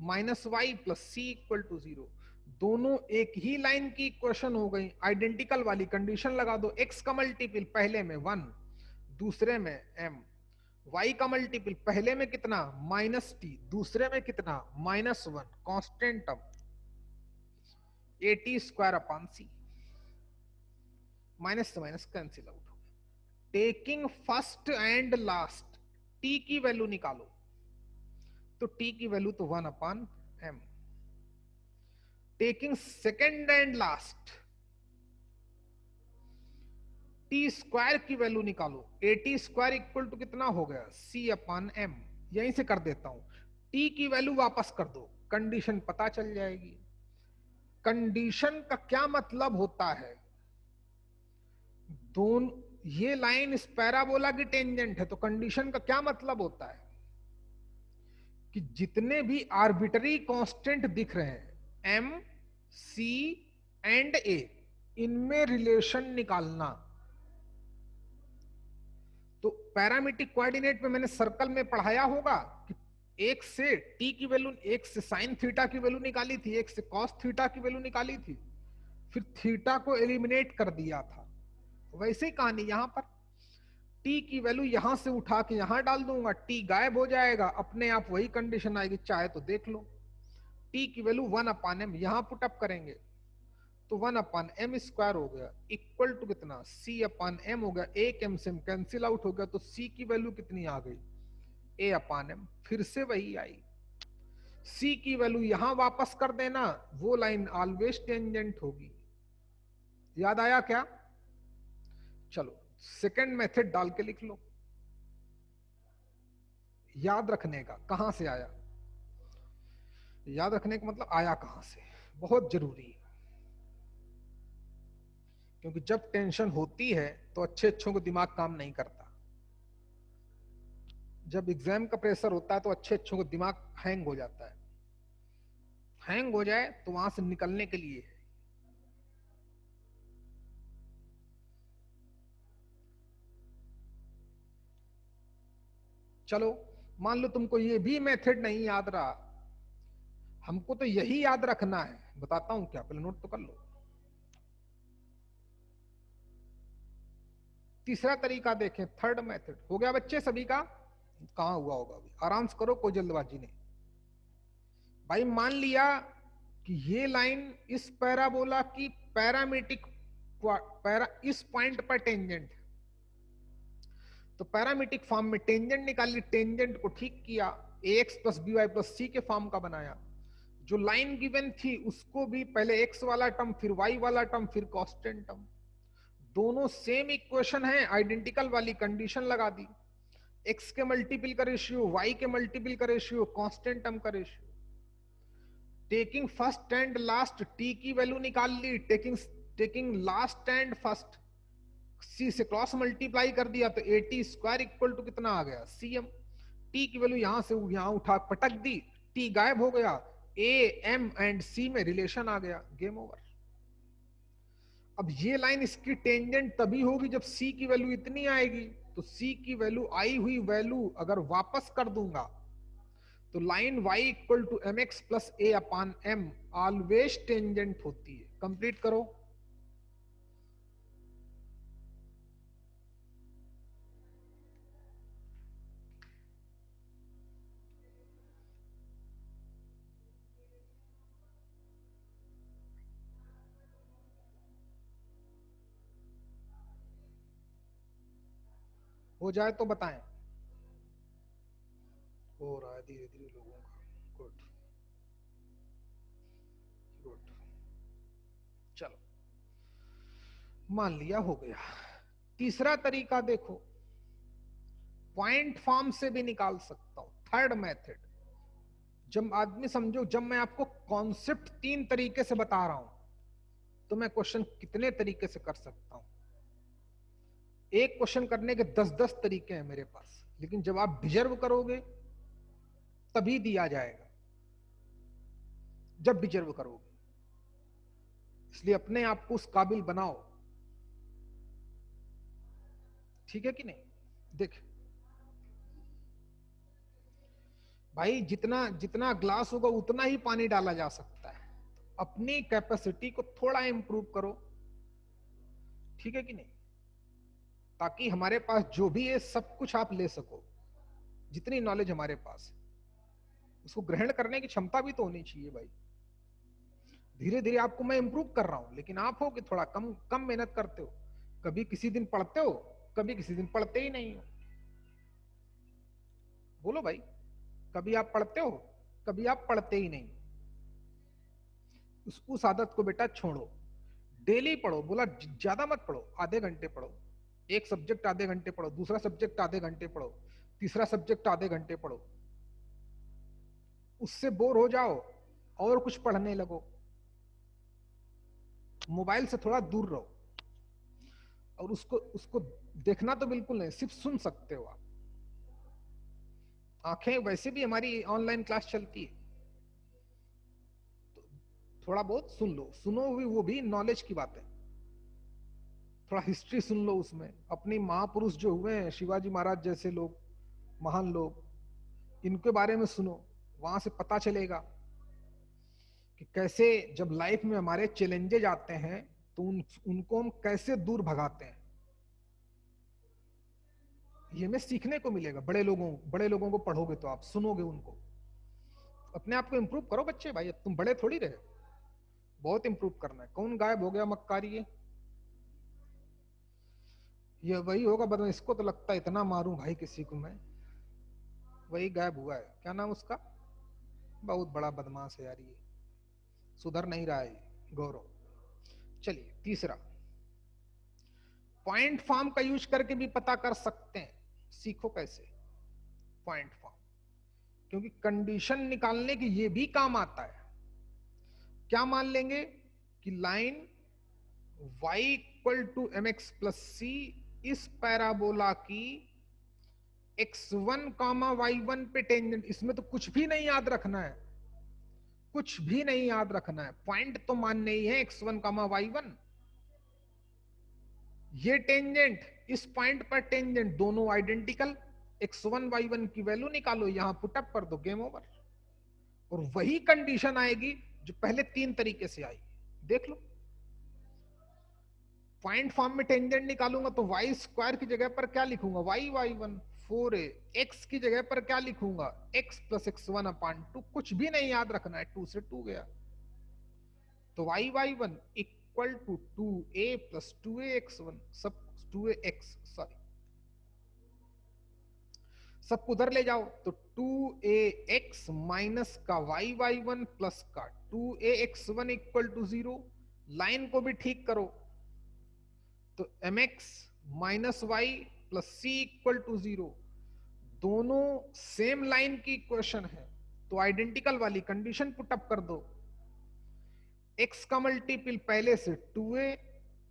minus y plus c equal to 0। दोनों एक ही लाइन की इक्वेशन हो गई, आइडेंटिकल वाली। कंडीशन लगा दो, x का मल्टीपल पहले में 1, दूसरे में m, y का मल्टीपल पहले में कितना? माइनस t, दूसरे में कितना? Minus 1, constant term 80 square upon c। Minus से minus cancel out. Taking first and last, t की वैल्यू निकालो, तो t की वैल्यू तो 1 upon m। Taking second and last, t square की वैल्यू निकालो, 80 स्क्वायर इक्वल टू कितना हो गया? c upon m। यहीं से कर देता हूं, t की वैल्यू वापस कर दो, कंडीशन पता चल जाएगी। कंडीशन का क्या मतलब होता है? दोनों, ये लाइन इस पैराबोला की टेंजेंट है, तो कंडीशन का क्या मतलब होता है कि जितने भी आर्बिट्ररी कांस्टेंट दिख रहे हैं m, c एंड a, इनमें रिलेशन निकालना। तो पैरामीट्रिक कोऑर्डिनेट में मैंने सर्कल में पढ़ाया होगा कि एक से टी की वैल्यू, एक से साइन थीटा की वैल्यू निकाली थी, एक से कॉस थीटा की वैल्यू निकाली थी, फिर थीटा को एलिमिनेट कर दिया था। वैसे ही कहानी यहां पर, टी की वैल्यू यहां से उठा के यहां डाल दूंगा, टी गायब हो जाएगा, अपने आप वही कंडीशन आएगी, चाहे तो देख लो। टी की वैल्यू 1/m यहां पुट अप करेंगे तो 1/m² हो गया, इक्वल टू कितना, C/m हो गया, एक m से कैंसिल आउट हो गया, तो C की वैल्यू कितनी आ गई, A/m। फिर से वही आई, C की वैल्यू यहां वापस कर देना, वो लाइन ऑलवेज टेंजेंट होगी। याद आया क्या? चलो सेकंड मेथड डाल के लिख लो, याद रखने का कहां से आया, याद रखने का मतलब आया कहां से, बहुत जरूरी है। क्योंकि जब टेंशन होती है तो अच्छों को दिमाग काम नहीं करता। जब एग्जाम का प्रेशर होता है तो अच्छों को दिमाग हैंग हो जाता है। हैंग हो जाए तो वहां से निकलने के लिए, चलो मान लो तुमको ये भी मेथड नहीं याद रहा, हमको तो यही याद रखना है, बताता हूं क्या, पहले नोट तो कर लो। तीसरा तरीका देखें, थर्ड मेथड हो गया बच्चे सभी का, कहां हुआ होगा अभी, आराम से करो, कोई जल्दबाजी नहीं। भाई मान लिया कि ये लाइन इस पैराबोला की पैरामीट्रिक इस पॉइंट पर टेंजेंट, तो पैरामीट्रिक फॉर्म में टेंजेंट निकाली, टेंजेंट को ठीक किया, ax plus b y plus c के फॉर्म का बनाया। जो लाइन गिवन थी उसको भी पहले x वाला टर्म, फिर y वाला टर्म, फिर कांस्टेंट टर्म, दोनों सेम इक्वेशन है, आइडेंटिकल वाली कंडीशन लगा दी, x के मल्टीपल का रेशियो, y के मल्टीपल का रेशियो, कांस्टेंट टर्म का ratio, taking first and last, t की वैल्यू निकाल ली, taking last and first, c से क्रॉस मल्टीप्लाई कर दिया तो AT² इक्वल टू कितना आ गया, CM। t की वैल्यू यहां से यहां उठा पटक दी, t गायब हो गया, A M एंड C में रिलेशन आ गया, गेम ओवर। अब ये लाइन इसकी टेंजेंट तभी होगी जब C की वैल्यू इतनी आएगी, तो C की वैल्यू आई हुई वैल्यू अगर वापस कर दूंगा तो line y equal to mx plus A/m always tangent होती है। कंप्लीट करो। हो जाए तो बताएं, हो रहा है धीरे धीरे लोगों का, गुड गुड। चलो मान लिया हो गया। तीसरा तरीका देखो, पॉइंट फॉर्म से भी निकाल सकता हूं, थर्ड मेथड। जब आदमी समझो, जब मैं आपको कॉन्सेप्ट 3 तरीके से बता रहा हूं तो मैं क्वेश्चन कितने तरीके से कर सकता हूं। एक क्वेश्चन करने के 10-10 तरीके हैं मेरे पास, लेकिन जब आप डिजर्व करोगे तभी दिया जाएगा, जब डिजर्व करोगे। इसलिए अपने आप को उस काबिल बनाओ, ठीक है कि नहीं। देख भाई, जितना जितना ग्लास होगा उतना ही पानी डाला जा सकता है, अपनी कैपेसिटी को थोड़ा इंप्रूव करो, ठीक है कि नहीं, ताकि हमारे पास जो भी है सब कुछ आप ले सको। जितनी नॉलेज हमारे पास है उसको ग्रहण करने की क्षमता भी तो होनी चाहिए भाई। धीरे धीरे आपको मैं इंप्रूव कर रहा हूं, लेकिन आप हो कि थोड़ा कम कम मेहनत करते हो, कभी किसी दिन पढ़ते हो, कभी किसी दिन पढ़ते ही नहीं हो। बोलो भाई, कभी आप पढ़ते हो, कभी आप पढ़ते ही नहीं। उस आदत को बेटा छोड़ो, डेली पढ़ो। बोला ज्यादा मत पढ़ो, आधे घंटे पढ़ो, एक सब्जेक्ट आधे घंटे पढ़ो, दूसरा सब्जेक्ट आधे घंटे पढ़ो, तीसरा सब्जेक्ट आधे घंटे पढ़ो। उससे बोर हो जाओ और कुछ पढ़ने लगो, मोबाइल से थोड़ा दूर रहो, और उसको उसको देखना तो बिल्कुल नहीं, सिर्फ सुन सकते हो आप। आंखें वैसे भी हमारी ऑनलाइन क्लास चलती है, तो थोड़ा बहुत सुन लो, सुनो भी, वो भी नॉलेज की बात है। थोड़ा हिस्ट्री सुन लो, उसमें अपनी महापुरुष जो हुए हैं, शिवाजी महाराज जैसे लोग, महान लोग, इनके बारे में सुनो, वहां से पता चलेगा कि कैसे जब लाइफ में हमारे चैलेंजेज आते हैं तो उनको हम कैसे दूर भगाते हैं। ये हमें सीखने को मिलेगा। बड़े लोगों को पढ़ोगे तो आप सुनोगे उनको, अपने आप को इंप्रूव करो बच्चे। भाई अब तुम बड़े थोड़ी रहे, बहुत इंप्रूव करना है। कौन गायब हो गया मक्कारी? ये वही होगा बदमाश। इसको तो लगता है इतना मारूं भाई किसी को मैं, वही गायब हुआ है। क्या नाम उसका? बहुत बड़ा बदमाश है यार, ये सुधर नहीं रहा है गौरव। चलिए तीसरा, पॉइंट फॉर्म का यूज करके भी पता कर सकते हैं। सीखो कैसे पॉइंट फॉर्म, क्योंकि कंडीशन निकालने की ये भी काम आता है। क्या मान लेंगे कि line y equal to mx plus c इस पैराबोला की x1 कामा y1 पे टेंजेंट। इसमें तो कुछ भी नहीं याद रखना है, कुछ भी नहीं याद रखना है। पॉइंट तो मानने ही है x1 कामा y1। ये टेंजेंट, इस पॉइंट पर टेंजेंट, दोनों आइडेंटिकल। x1 y1 की वैल्यू निकालो, यहां पुटअप कर दो, गेम ओवर। और वही कंडीशन आएगी जो पहले 3 तरीके से आई। देख लो, पॉइंट फॉर्म में टेंजेंट निकालूंगा तो y स्क्वायर की जगह पर क्या लिखूंगा? y1 4a। x की जगह पर क्या लिखूंगा? x प्लस x1 अपान 2। कुछ भी नहीं याद रखना है, 2 से 2 गया तो y1 equal to 2a plus 2a x1, सब 2ax, सॉरी सबको उधर ले जाओ तो 2ax माइनस का y1 प्लस का 2ax1 इक्वल टू 0। लाइन को भी ठीक करो तो mx minus y plus c equal to 0। दोनों सेम लाइन की इक्वेशन है तो आइडेंटिकल वाली कंडीशन पुटअप कर दो। x का मल्टीपल पहले से 2a,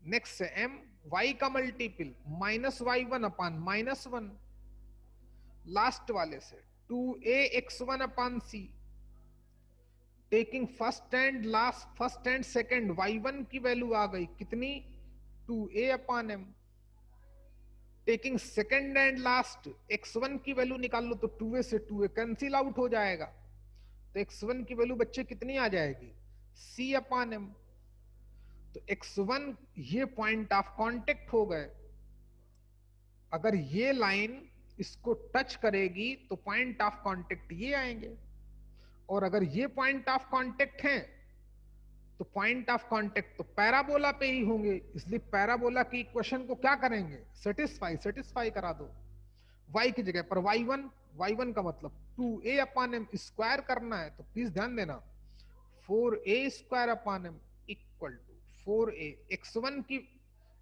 नेक्स्ट से m, y का multiple minus y1 upon minus 1, last वाले से 2a x1 upon c। Taking first and last, first and second, y1 की वैल्यू आ गई कितनी? 2a upon m। Taking second and last, x1 की value निकाल लो तो 2a से 2a कैंसिल आउट हो जाएगा तो x1 की वैल्यू बच्चे कितनी आ जाएगी? c अपान m। तो x1 ये पॉइंट ऑफ कांटेक्ट हो गए। अगर ये लाइन इसको टच करेगी तो पॉइंट ऑफ कांटेक्ट ये आएंगे, और अगर ये पॉइंट ऑफ कांटेक्ट हैं तो पॉइंट ऑफ कांटेक्ट तो पैराबोला पे ही होंगे। इसलिए पैराबोला की इक्वेशन को क्या करेंगे? सेटिस्फाई करा दो। y की जगह पर y1 का मतलब 2a अपान m स्क्वायर करना है तो प्लीज ध्यान देना 4a square upon m equal to 4a।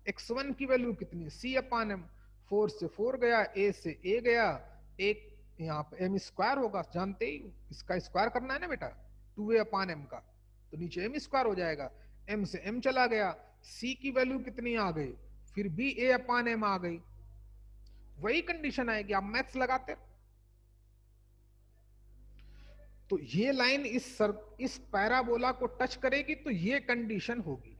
x1 की वैल्यू कितनी? c अपान m। 4 से 4 गया, a से a गया, एक यहाँ पे m स्क्वायर होगा, जानते ही इसका स्क्वायर करना है ना बेटा 2a अपान m का, तो नीचे m स्क्वायर हो जाएगा। m से m चला गया, c की वैल्यू कितनी आ गई? फिर भी a अपान m आ गई। वही कंडीशन आएगी, आप मैथ्स लगाते। तो ये लाइन इस पैराबोला को टच करेगी तो ये कंडीशन होगी।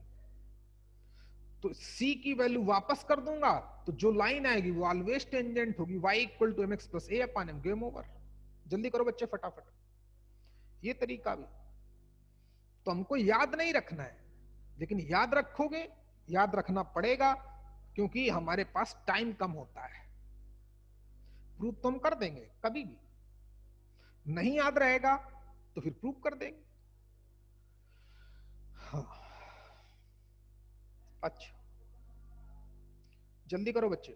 तो c की वैल्यू वापस कर दूंगा तो जो लाइन आएगी वो ऑलवेज टेंजेंट होगी, y equal to mx plus a upon m। Game over. जल्दी करो बच्चे फटाफट। ये तरीका भी तो हमको याद नहीं रखना है, लेकिन याद रखोगे, याद रखना पड़ेगा क्योंकि हमारे पास टाइम कम होता है। प्रूव तो हम कर देंगे, कभी भी नहीं याद रहेगा तो फिर प्रूव कर देंगे। हाँ। अच्छा जल्दी करो बच्चे।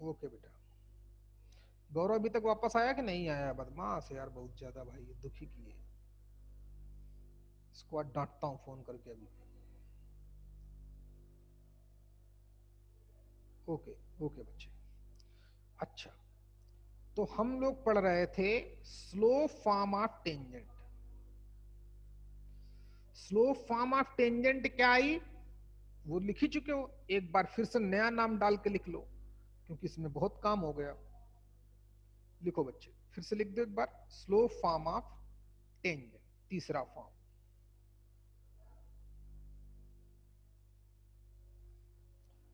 ओके बेटा। गौरव अभी तक वापस आया कि नहीं आया? बदमाश है यार बहुत ज्यादा भाई, ये दुखी किए। इसको आज डांटता हूं फोन करके अभी। ओके ओके बच्चे। अच्छा तो हम लोग पढ़ रहे थे slow form of tangent. Slow form of tangent क्या आई वो लिख ही चुके हो, एक बार फिर से नया नाम डाल के लिख लो क्योंकि इसमें बहुत काम हो गया। लिखो बच्चे, फिर से लिख दो एक बार, स्लोप फॉर्म ऑफ टेंजेंट, तीसरा form.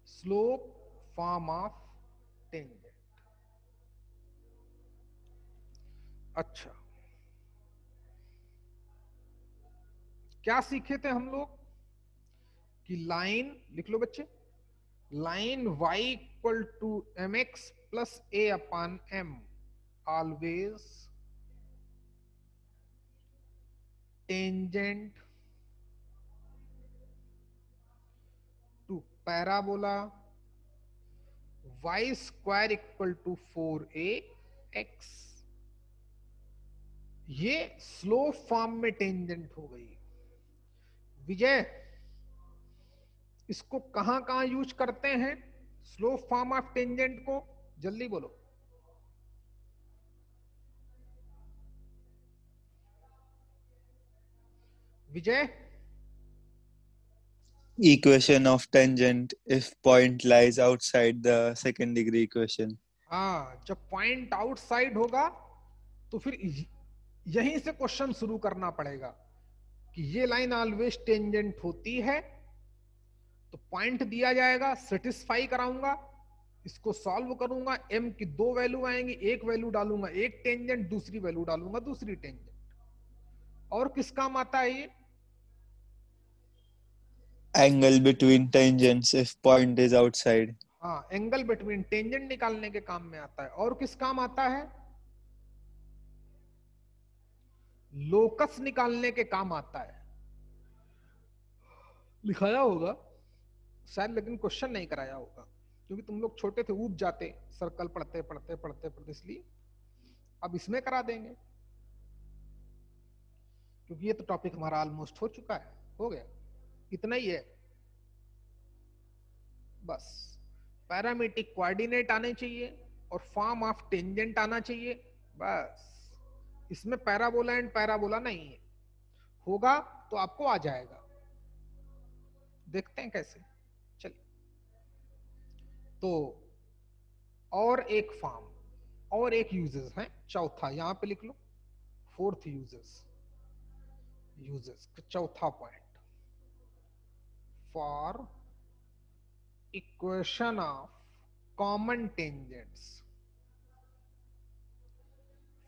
Slope form of tangent. अच्छा, क्या सीखे थे हम लोग कि लाइन, लिख लो बच्चे, line y equal to mx plus a upon m always tangent to parabola y square equal to 4ax। ये स्लोप फॉर्म में टेंजेंट हो गई। विजय, इसको कहां कहां यूज करते हैं स्लोप फॉर्म ऑफ टेंजेंट को, जल्दी बोलो। विजय, Equation of tangent if point lies outside the second degree equation. हाँ, जब पॉइंट आउटसाइड होगा तो फिर यहीं से क्वेश्चन शुरू करना पड़ेगा कि ये लाइन ऑलवेज टेंजेंट होती है। तो पॉइंट दिया जाएगा, सेटिस्फाई कराऊंगा, इसको सॉल्व करूंगा, m की दो वैल्यू आएंगी, एक वैल्यू डालूंगा एक टेंजेंट, दूसरी वैल्यू डालूंगा दूसरी टेंजेंट। और किस काम आता है ये? Angle between tangents if point is outside. हाँ, एंगल बिटवीन टेंजेंट निकालने के काम में आता है। और किस काम आता है? लोकस निकालने के काम आता है। लिखाया होगा शायद, लेकिन क्वेश्चन नहीं कराया होगा क्योंकि तुम लोग छोटे थे, ऊब जाते सर्कल पढ़ते पढ़ते पढ़ते पढ़ते, इसलिए अब इसमें करा देंगे क्योंकि ये तो टॉपिक हमारा ऑलमोस्ट हो चुका है, हो गया, इतना ही है बस। पैरामीट्रिक कोऑर्डिनेट आने चाहिए और फॉर्म ऑफ टेंजेंट आना चाहिए बस। इसमें पैराबोला एंड पैराबोला नहीं है, होगा तो आपको आ जाएगा, देखते हैं कैसे। चलिए, तो और एक फॉर्म और एक यूजेस है, चौथा यहां पे लिख लो, फोर्थ यूजेस चौथा point, for equation of common tangents.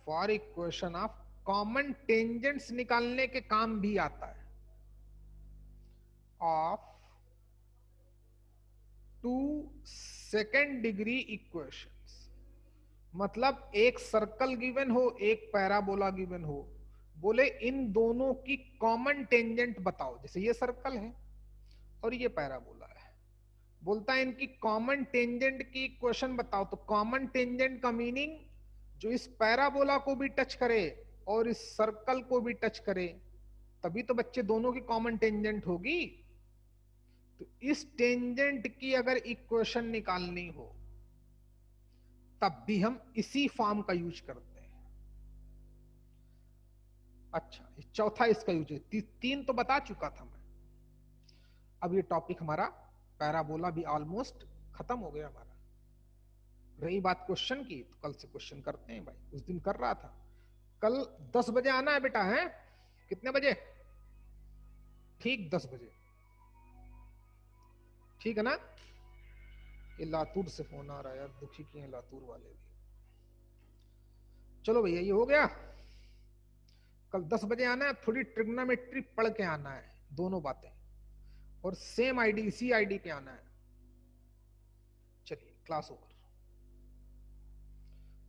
For equation of common tangents निकालने के काम भी आता है। Of two second degree equations, मतलब एक सर्कल गिवन हो, एक पैराबोला गिवन हो, बोले इन दोनों की कॉमन टेंजेंट बताओ। जैसे ये सर्कल है और ये पैराबोला है, बोलता है इनकी कॉमन टेंजेंट की इक्वेशन बताओ। तो कॉमन टेंजेंट का मीनिंग जो इस पैराबोला को भी टच करे और इस सर्कल को भी टच करे, तभी तो बच्चे दोनों की कॉमन टेंजेंट होगी। तो इस टेंजेंट की अगर इक्वेशन निकालनी हो तब भी हम इसी फॉर्म का यूज करते हैं। अच्छा, चौथा इसका यूज है। तीन तो बता चुका था मैं। अब ये टॉपिक हमारा पैराबोला भी ऑलमोस्ट खत्म हो गया हमारा। रही बात क्वेश्चन की, तो कल से क्वेश्चन करते हैं भाई। उस दिन कर रहा था, कल 10 बजे आना है बेटा, है कितने बजे? ठीक 10 बजे, ठीक है ना? ये लातूर से फोन आ रहा है यार, दुखी किए हैं लातूर वाले भी। चलो भैया, ये हो गया। कल 10 बजे आना है, थोड़ी ट्रिग्नोमेट्री पढ़ के आना है, दोनों बातें, और सेम आईडी इसी आईडी पे आना है। चलिए, क्लास ओवर।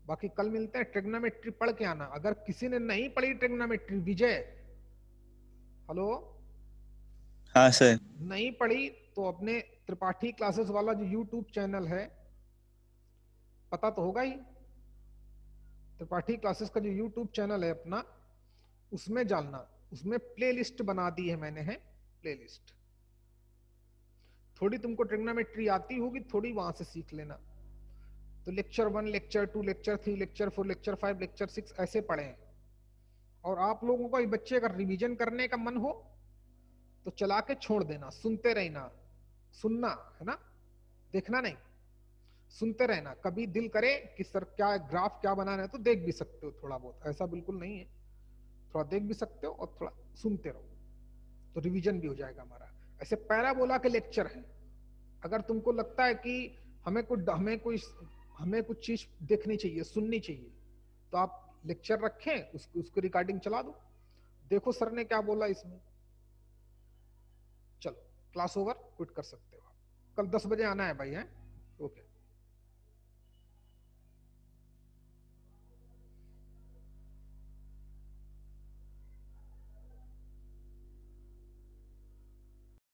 बाकी कल मिलते हैं, ट्रिग्नोमेट्री पढ़ के आना। अगर किसी ने नहीं पढ़ी ट्रिग्नोमेट्री, विजय, हेलो, हाँ सर। नहीं पढ़ी तो अपने त्रिपाठी क्लासेस वाला जो यूट्यूब चैनल है, पता तो होगा ही, त्रिपाठी क्लासेस का जो यूट्यूब चैनल है अपना, उसमें जाना, उसमें प्लेलिस्ट बना दी है मैंने, है प्लेलिस्ट। थोड़ी तुमको ट्रिग्नोमेट्री आती होगी, थोड़ी वहां से सीख लेना। तो lecture 1, lecture 2, lecture 3, lecture 4, lecture 5, lecture 6 ऐसे पढ़े। और आप लोगों का बच्चे अगर रिवीजन करने का मन हो तो चला के छोड़ देना, सुनते रहना, सुनना है ना, देखना नहीं। सुनते रहना, कभी दिल करे कि सर क्या ग्राफ क्या बनाना है तो देख भी सकते हो थोड़ा बहुत, ऐसा बिल्कुल नहीं है, थोड़ा देख भी सकते हो और थोड़ा सुनते रहो तो रिवीजन भी हो जाएगा हमारा। ऐसे पैराबोला के लेक्चर हैं, अगर तुमको लगता है कि हमें कुछ चीज देखनी चाहिए, सुननी चाहिए, तो आप लेक्चर रखें, उसको रिकॉर्डिंग चला दो, देखो सर ने क्या बोला इसमें। चलो क्लास ओवर, क्विट कर सकते हो, कल 10 बजे आना है भाई, है ओके।